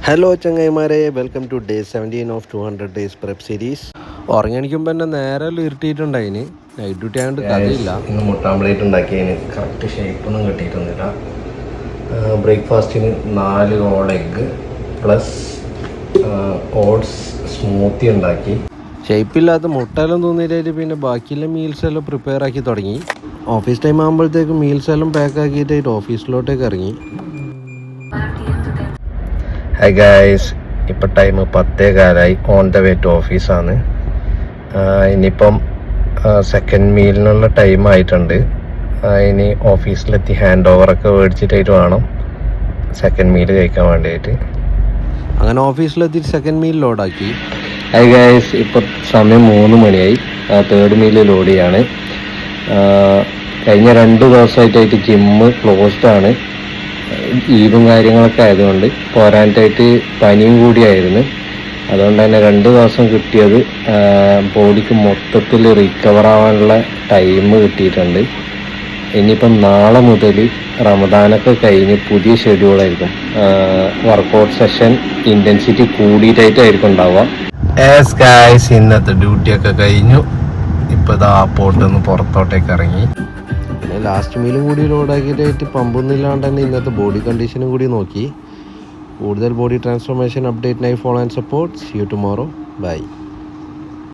Hello ചങ്ങായിമാരെ, welcome to day 17 of 200 days prep series. ഉറങ്ങിയണിക്കുമ്പോൾ തന്നെ നേരെ ഇരുട്ടിയിട്ടുണ്ടായിന്. നൈറ്റ് ഡ്യൂട്ടി ആയതുകൊണ്ട് കഥയില്ല. ഇന്ന് മുട്ട ആംപ്ലേറ്റ് ഉണ്ടാക്കിയതിന് കറക്റ്റ് ഷേപ്പൊന്നും കിട്ടിയിട്ടൊന്നുമില്ല. ബ്രേക്ക്ഫാസ്റ്റിന് 4 all egg plus oats smoothie ഉണ്ടാക്കി. ഷേപ്പില്ലാത്ത മുട്ടയെല്ലാം തോന്നിയിട്ട് പിന്നെ ബാക്കിയുള്ള മീൽസ് എല്ലാം പ്രിപ്പയർ ആക്കി തുടങ്ങി. ഓഫീസ് ടൈം ആകുമ്പോഴത്തേക്ക് മീൽസ് എല്ലാം പാക്ക് ആക്കിയിട്ട് ഓഫീസിലോട്ടേക്ക് ഇറങ്ങി. ഹായ് ഗായ്സ്, ഇപ്പം time 10:15 on the way to ഓഫീസാണ്. ഇനിയിപ്പം സെക്കൻഡ് മീലിനുള്ള ടൈം ആയിട്ടുണ്ട്. ഇനി ഓഫീസിലെത്തി ഹാൻഡ് ഓവറൊക്കെ മേടിച്ചിട്ടായിട്ട് വേണം സെക്കൻഡ് മീൽ കഴിക്കാൻ വേണ്ടിയിട്ട്. അങ്ങനെ ഓഫീസിലെത്തി സെക്കൻഡ് മീൽ ലോഡാക്കി. ഹായ് ഗായ്സ്, ഇപ്പോൾ സമയം 3 മണിയായി. തേർഡ് മീൽ ലോഡ് ചെയ്യാണ്. കഴിഞ്ഞ 2 ദിവസമായിട്ട് ജിമ്മ് ക്ലോസ്ഡ് ആണ്. ഈദും കാര്യങ്ങളൊക്കെ ആയതുകൊണ്ട് പോരാനായിട്ട് പനിയും കൂടിയായിരുന്നു. അതുകൊണ്ട് തന്നെ 2 ദിവസം കിട്ടിയത് ബോഡിക്ക് മൊത്തത്തിൽ റിക്കവർ ആവാനുള്ള ടൈം കിട്ടിയിട്ടുണ്ട്. ഇനിയിപ്പം നാളെ മുതൽ റമദാനൊക്കെ കഴിഞ്ഞ് പുതിയ ഷെഡ്യൂളായിരിക്കും. വർക്കൗട്ട് സെഷൻ ഇൻറ്റൻസിറ്റി കൂടിയിട്ടായിരിക്കും ഉണ്ടാവുക. ഇന്നത്തെ ഡ്യൂട്ടിയൊക്കെ കഴിഞ്ഞു. ഇപ്പോൾ ഇതാ പോട്ടൊന്ന് പുറത്തോട്ടേക്ക് ഇറങ്ങി. പിന്നെ ലാസ്റ്റ് മീലും കൂടി ലോഡാക്കിയിട്ട് പമ്പൊന്നുമില്ലാണ്ട് തന്നെ ഇന്നത്തെ ബോഡി കണ്ടീഷനും കൂടി നോക്കി. കൂടുതൽ ബോഡി ട്രാൻസ്ഫോർമേഷൻ അപ്ഡേറ്റിനായി follow and support. See you tomorrow. By.